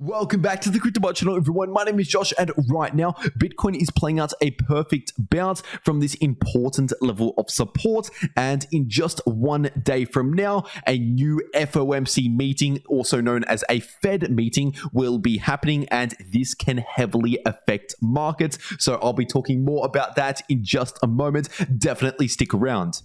Welcome back to the CryptoWorld channel, everyone. My name is Josh, and right now, Bitcoin is playing out a perfect bounce from this important level of support. And in just 1 day from now, a new FOMC meeting, also known as a Fed meeting, will be happening, and this can heavily affect markets. So I'll be talking more about that in just a moment. Definitely stick around.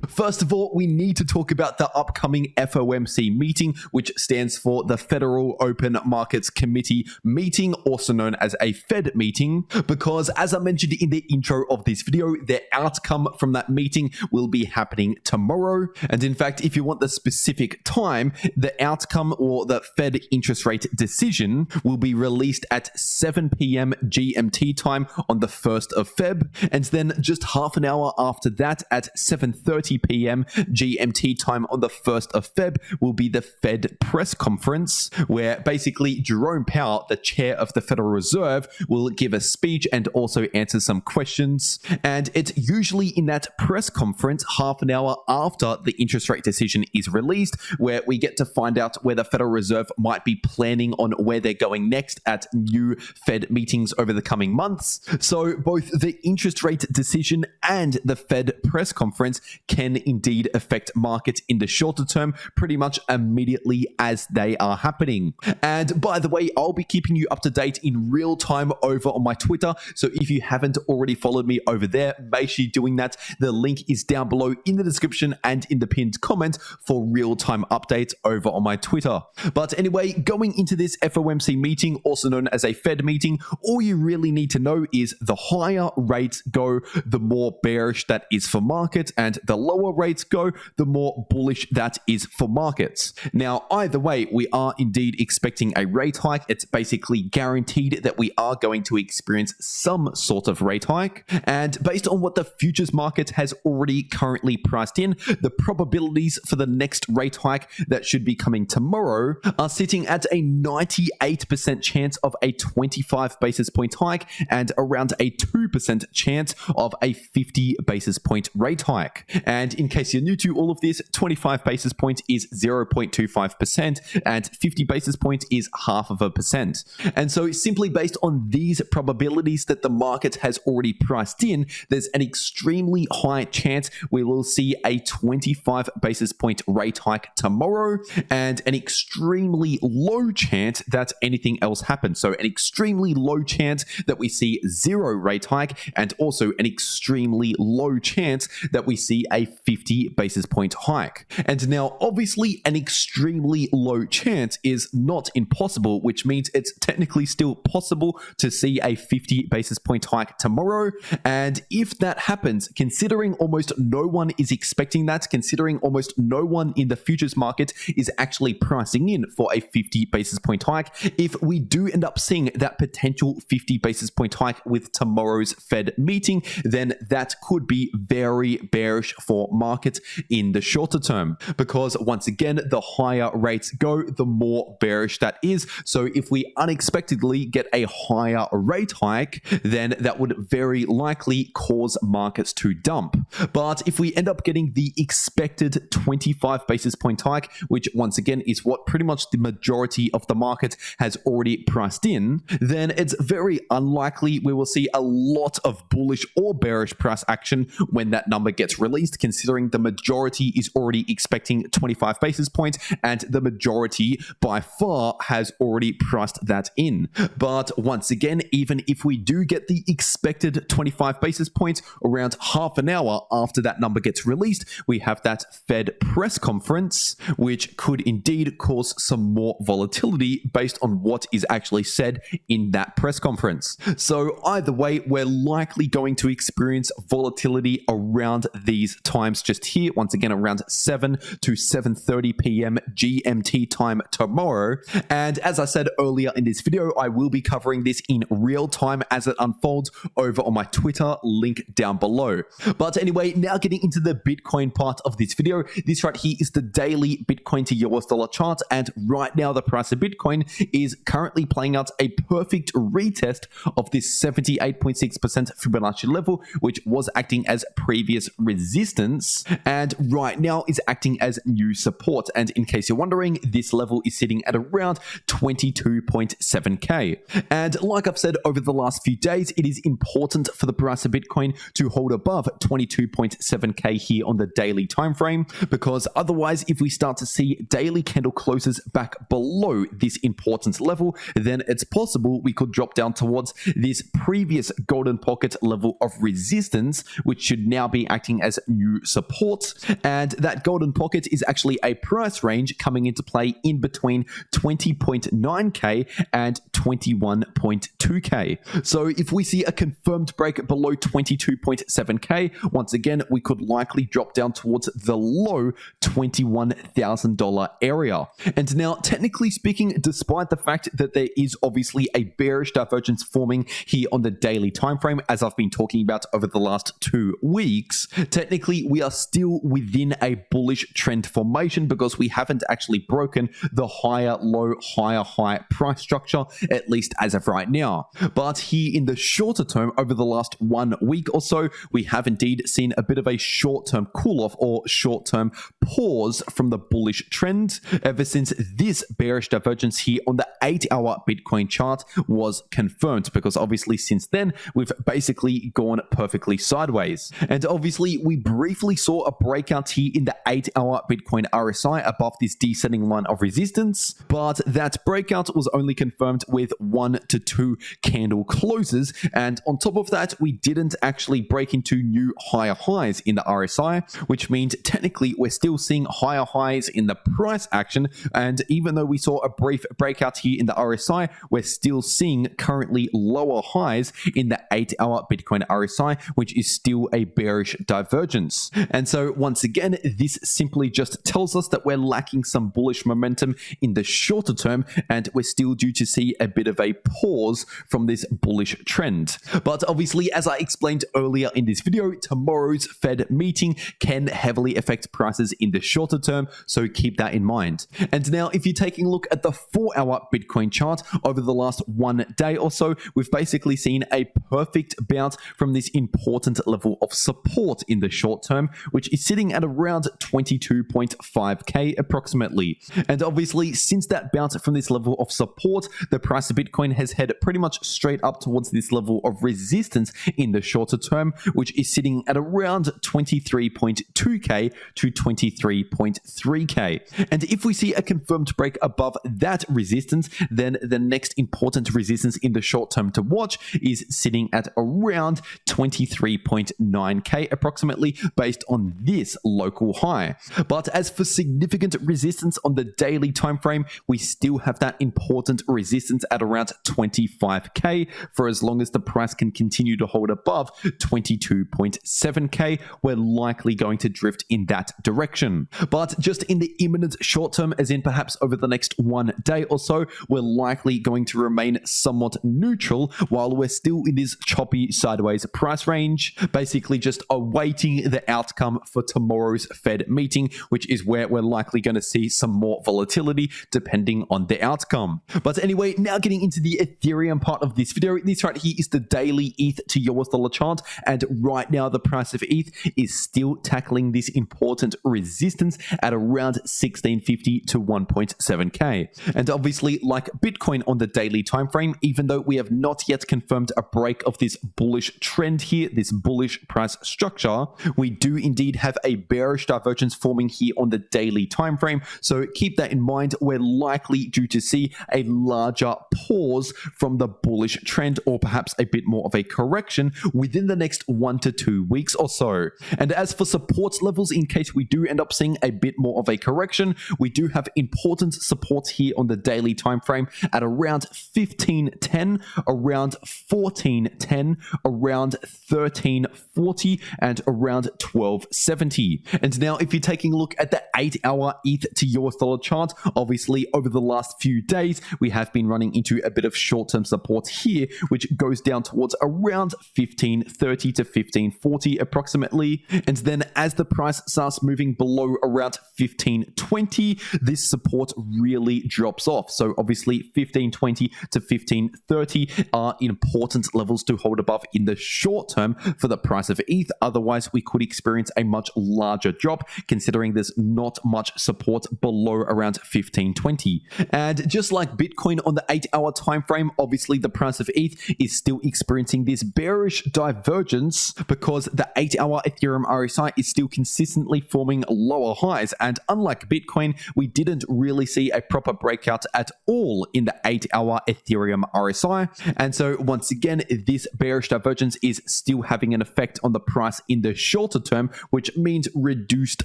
First of all, we need to talk about the upcoming FOMC meeting, which stands for the Federal Open Markets Committee meeting, also known as a Fed meeting, because as I mentioned in the intro of this video, the outcome from that meeting will be happening tomorrow. And in fact, if you want the specific time, the outcome or the Fed interest rate decision will be released at 7 p.m. GMT time on the 1st of Feb. And then just half an hour after that at 7:30 p.m. GMT time on the 1st of Feb will be the Fed press conference, where basically Jerome Powell, the chair of the Federal Reserve, will give a speech and also answer some questions. And it's usually in that press conference, half an hour after the interest rate decision is released, where we get to find out where the Federal Reserve might be planning on where they're going next at new Fed meetings over the coming months. So both the interest rate decision and the Fed press conference can indeed affect markets in the shorter term pretty much immediately as they are happening. And by the way, I'll be keeping you up to date in real time over on my Twitter. So if you haven't already followed me over there, make sure you're doing that. The link is down below in the description and in the pinned comment for real-time updates over on my Twitter. But anyway, going into this FOMC meeting, also known as a Fed meeting, all you really need to know is the higher rates go, the more bearish that is for markets, and the lower rates go, the more bullish that is for markets. Now, either way, we are indeed expecting a rate hike. It's basically guaranteed that we are going to experience some sort of rate hike. And based on what the futures market has already currently priced in, the probabilities for the next rate hike that should be coming tomorrow are sitting at a 98% chance of a 25 basis point hike and around a 2% chance of a 50 basis point rate hike. And in case you're new to all of this, 25 basis points is 0.25% and 50 basis points is 0.5%. And so simply based on these probabilities that the market has already priced in, there's an extremely high chance we will see a 25 basis point rate hike tomorrow and an extremely low chance that anything else happens. So an extremely low chance that we see zero rate hike and also an extremely low chance that we see a 50 basis point hike. And now, obviously, an extremely low chance is not impossible, which means it's technically still possible to see a 50 basis point hike tomorrow. And if that happens, considering almost no one is expecting that, considering almost no one in the futures market is actually pricing in for a 50 basis point hike, if we do end up seeing that potential 50 basis point hike with tomorrow's Fed meeting, then that could be very bearish for markets in the shorter term, because once again, the higher rates go, the more bearish that is. So if we unexpectedly get a higher rate hike, then that would very likely cause markets to dump. But if we end up getting the expected 25 basis point hike, which once again is what pretty much the majority of the market has already priced in, then it's very unlikely we will see a lot of bullish or bearish price action when that number gets released, considering the majority is already expecting 25 basis points and the majority by far has already priced that in. But once again, even if we do get the expected 25 basis points around half an hour after that number gets released, we have that Fed press conference, which could indeed cause some more volatility based on what is actually said in that press conference. So either way, we're likely going to experience volatility around these times just here, once again around 7 to 7:30 p.m. GMT time tomorrow. And as I said earlier in this video, I will be covering this in real time as it unfolds over on my Twitter, link down below. But anyway, now getting into the Bitcoin part of this video, this right here is the daily Bitcoin to US dollar chart, and right now the price of Bitcoin is currently playing out a perfect retest of this 78.6% Fibonacci level, which was acting as previous resistance. resistance and right now is acting as new support. And in case you're wondering, this level is sitting at around 22.7k. And like I've said over the last few days, it is important for the price of Bitcoin to hold above 22.7k here on the daily time frame, because otherwise, if we start to see daily candle closes back below this important level, then it's possible we could drop down towards this previous golden pocket level of resistance, which should now be acting as new support. And that golden pocket is actually a price range coming into play in between 20.9k and 21.2k. So if we see a confirmed break below 22.7k, once again, we could likely drop down towards the low $21,000 area. And now, technically speaking, despite the fact that there is obviously a bearish divergence forming here on the daily time frame, as I've been talking about over the last 2 weeks, technically we are still within a bullish trend formation because we haven't actually broken the higher low, higher high price structure, at least as of right now. But here in the shorter term, over the last 1 week or so, we have indeed seen a bit of a short-term cool-off or short-term pause from the bullish trend ever since this bearish divergence here on the 8-hour Bitcoin chart was confirmed, because obviously since then we've basically gone perfectly sideways. And obviously we briefly saw a breakout here in the 8-hour Bitcoin RSI above this descending line of resistance, but that breakout was only confirmed with 1 to 2 candle closes, and on top of that we didn't actually break into new higher highs in the RSI, which means technically we're still seeing higher highs in the price action. And even though we saw a brief breakout here in the RSI, we're still seeing currently lower highs in the 8-hour Bitcoin RSI, which is still a bearish divergence. And so once again, this simply just tells us that we're lacking some bullish momentum in the shorter term, and we're still due to see a bit of a pause from this bullish trend. But obviously, as I explained earlier in this video, tomorrow's Fed meeting can heavily affect prices in the shorter term, so keep that in mind. And now, if you're taking a look at the 4-hour Bitcoin chart over the last 1 day or so, we've basically seen a perfect bounce from this important level of support in the short term, which is sitting at around 22.5k approximately. And obviously, since that bounce from this level of support, the price of Bitcoin has headed pretty much straight up towards this level of resistance in the shorter term, which is sitting at around 23.2k to 23.3k. And if we see a confirmed break above that resistance, then the next important resistance in the short term to watch is sitting at around 23.9k approximately, based on this local high. But as for significant resistance on the daily time frame, we still have that important resistance at around 25k. For as long as the price can continue to hold above 22.7k, we're likely going to drift in that direction. But just in the imminent short term, as in perhaps over the next 1 day or so, we're likely going to remain somewhat neutral while we're still in this choppy sideways price range, basically just awaiting the outcome for tomorrow's Fed meeting, which is where we're likely going to see some more volatility depending on the outcome. But anyway, now getting into the Ethereum part of this video, this right here is the daily ETH to US dollar chart, and right now the price of ETH is still tackling this important resistance at around 1650 to 1.7k. And obviously, like Bitcoin on the daily time frame, even though we have not yet confirmed a break of this bullish trend here, this bullish price structure, we do indeed have a bearish divergence forming here on the daily time frame. So keep that in mind. We're likely due to see a larger pause from the bullish trend, or perhaps a bit more of a correction within the next 1 to 2 weeks or so. And as for support levels, in case we do end up seeing a bit more of a correction, we do have important supports here on the daily time frame at around 1510, around 1410, around 1340, and around 1270. And now if you're taking a look at the 8-hour ETH to US dollar chart, obviously over the last few days we have been running into a bit of short-term support here, which goes down towards around 1530 to 1540 approximately. And then as the price starts moving below around 1520, this support really drops off. So obviously 1520 to 1530 are important levels to hold above in the short term for the price of ETH. Otherwise, we could experience a much larger drop, considering there's not much support below around 1520. And just like Bitcoin on the 8-hour time frame, obviously the price of ETH is still experiencing this bearish divergence because the 8-hour Ethereum RSI is still consistently forming lower highs. And unlike Bitcoin, we didn't really see a proper breakout at all in the 8-hour Ethereum RSI. And so once again, this bearish divergence is still having an effect on the price in the shorter term, which means reduced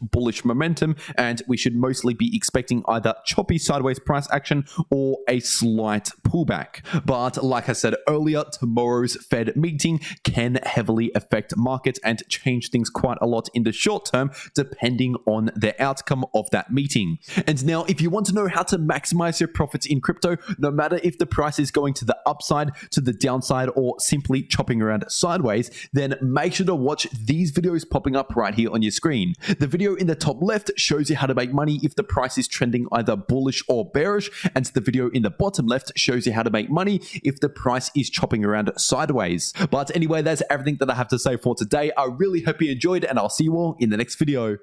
bullish momentum. And we should mostly be expecting either choppy sideways price action or a slight pullback. But like I said earlier, tomorrow's Fed meeting can heavily affect markets and change things quite a lot in the short term, depending on the outcome of that meeting. And now, if you want to know how to maximize your profits in crypto, no matter if the price is going to the upside, to the downside, or simply chopping around sideways, then make sure to watch these videos popping up right here on your screen. The video in the top left shows you how to make money if the price is trending either bullish or bearish, and the video in the bottom left shows you how to make money if the price is chopping around sideways. But anyway, that's everything that I have to say for today. I really hope you enjoyed, and I'll see you all in the next video.